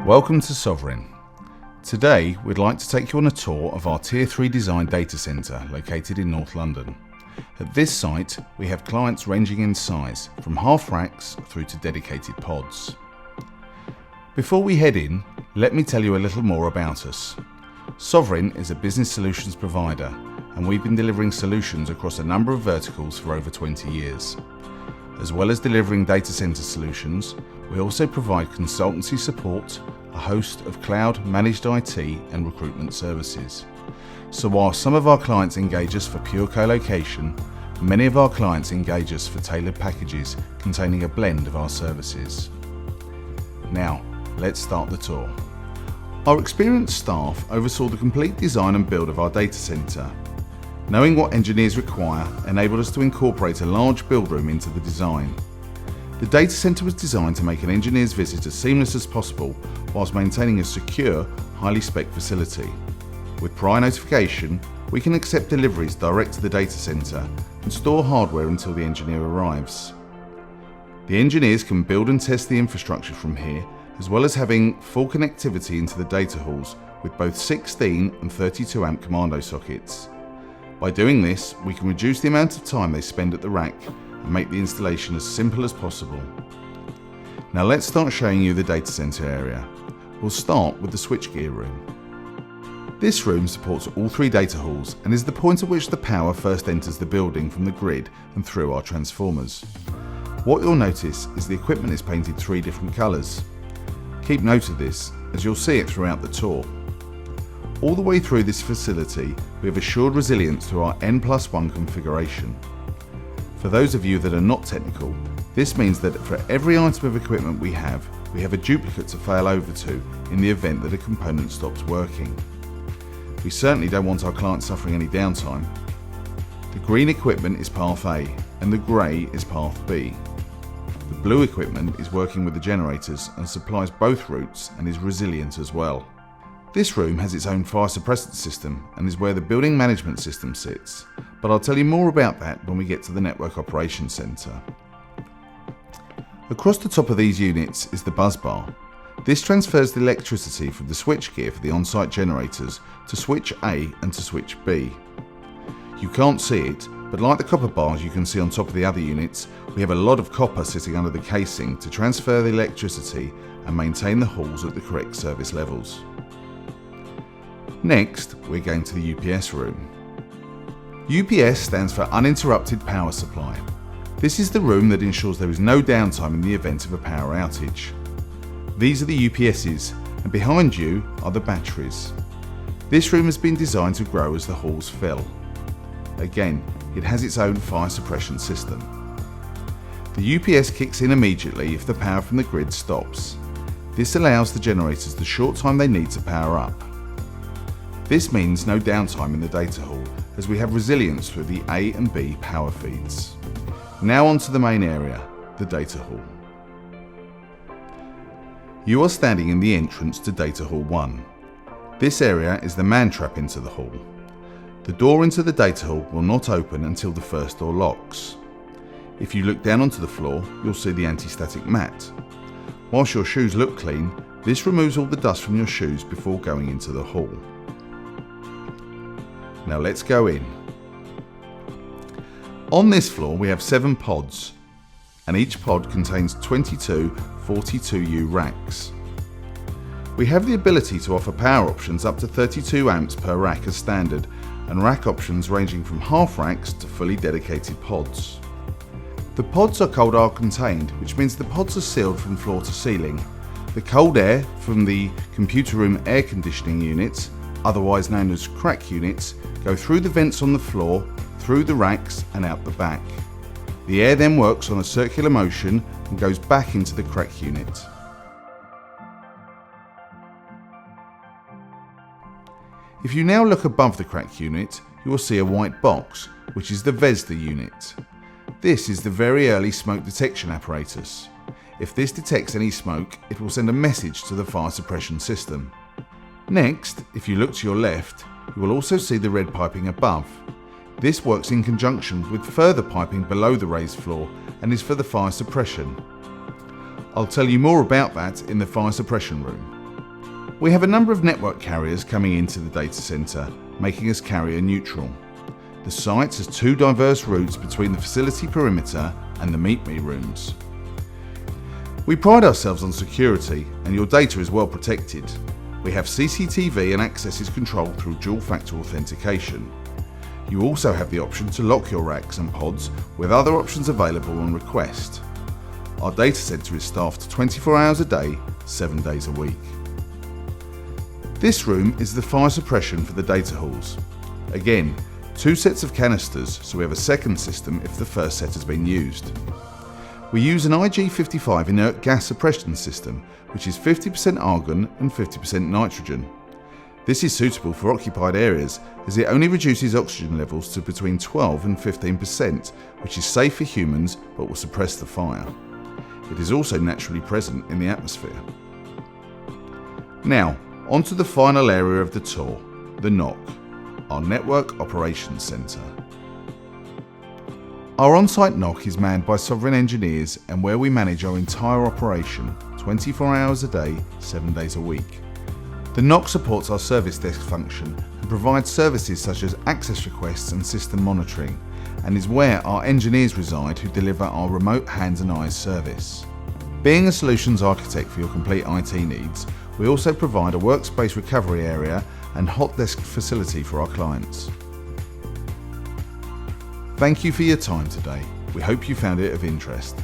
Welcome to Sovereign. Today we'd like to take you on a tour of our Tier 3 design data centre located in North London. At this site we have clients ranging in size from half racks through to dedicated pods. Before we head in, let me tell you a little more about us. Sovereign is a business solutions provider and we've been delivering solutions across a number of verticals for over 20 years. As well as delivering data center solutions, we also provide consultancy support, a host of cloud managed IT and recruitment services. So while some of our clients engage us for pure co-location, many of our clients engage us for tailored packages containing a blend of our services. Now, let's start the tour. Our experienced staff oversaw the complete design and build of our data center. Knowing what engineers require enabled us to incorporate a large build room into the design. The data center was designed to make an engineer's visit as seamless as possible whilst maintaining a secure, highly spec facility. With prior notification, we can accept deliveries direct to the data center and store hardware until the engineer arrives. The engineers can build and test the infrastructure from here, as well as having full connectivity into the data halls with both 16 and 32 amp commando sockets. By doing this, we can reduce the amount of time they spend at the rack and make the installation as simple as possible. Now let's start showing you the data center area. We'll start with the switchgear room. This room supports all three data halls and is the point at which the power first enters the building from the grid and through our transformers. What you'll notice is the equipment is painted three different colours. Keep note of this, as you'll see it throughout the tour. All the way through this facility, we have assured resilience through our N+1 configuration. For those of you that are not technical, this means that for every item of equipment we have a duplicate to fail over to in the event that a component stops working. We certainly don't want our clients suffering any downtime. The green equipment is path A and the grey is path B. The blue equipment is working with the generators and supplies both routes and is resilient as well. This room has its own fire suppressant system and is where the building management system sits, but I'll tell you more about that when we get to the network operations centre. Across the top of these units is the bus bar. This transfers the electricity from the switchgear for the on-site generators to switch A and to switch B. You can't see it, but like the copper bars you can see on top of the other units, we have a lot of copper sitting under the casing to transfer the electricity and maintain the halls at the correct service levels. Next, we're going to the UPS room. UPS stands for Uninterrupted Power Supply. This is the room that ensures there is no downtime in the event of a power outage. These are the UPSs, and behind you are the batteries. This room has been designed to grow as the halls fill. Again, it has its own fire suppression system. The UPS kicks in immediately if the power from the grid stops. This allows the generators the short time they need to power up. This means no downtime in the data hall, as we have resilience through the A and B power feeds. Now on to the main area, the data hall. You are standing in the entrance to Data Hall 1. This area is the man trap into the hall. The door into the data hall will not open until the first door locks. If you look down onto the floor, you'll see the anti-static mat. Whilst your shoes look clean, this removes all the dust from your shoes before going into the hall. Now let's go in. On this floor we have 7 pods, and each pod contains 22 42U racks. We have the ability to offer power options up to 32 amps per rack as standard, and rack options ranging from half racks to fully dedicated pods. The pods are cold air contained, which means the pods are sealed from floor to ceiling. The cold air from the computer room air conditioning units, otherwise known as crack units, go through the vents on the floor, through the racks and out the back. The air then works on a circular motion and goes back into the crack unit. If you now look above the crack unit, you will see a white box, which is the VESDA unit. This is the very early smoke detection apparatus. If this detects any smoke, it will send a message to the fire suppression system. Next, if you look to your left, you will also see the red piping above. This works in conjunction with further piping below the raised floor and is for the fire suppression. I'll tell you more about that in the fire suppression room. We have a number of network carriers coming into the data centre, making us carrier neutral. The site has 2 diverse routes between the facility perimeter and the Meet Me rooms. We pride ourselves on security, and your data is well protected. We have CCTV and access is controlled through dual-factor authentication. You also have the option to lock your racks and pods, with other options available on request. Our data centre is staffed 24 hours a day, 7 days a week. This room is the fire suppression for the data halls. Again, 2 sets of canisters, so we have a second system if the first set has been used. We use an IG55 inert gas suppression system, which is 50% argon and 50% nitrogen. This is suitable for occupied areas as it only reduces oxygen levels to between 12 and 15%, which is safe for humans but will suppress the fire. It is also naturally present in the atmosphere. Now, onto the final area of the tour, the NOC, our Network Operations Centre. Our on-site NOC is manned by sovereign engineers and where we manage our entire operation 24 hours a day, 7 days a week. The NOC supports our service desk function and provides services such as access requests and system monitoring, and is where our engineers reside who deliver our remote hands and eyes service. Being a solutions architect for your complete IT needs, we also provide a workspace recovery area and hot desk facility for our clients. Thank you for your time today. We hope you found it of interest.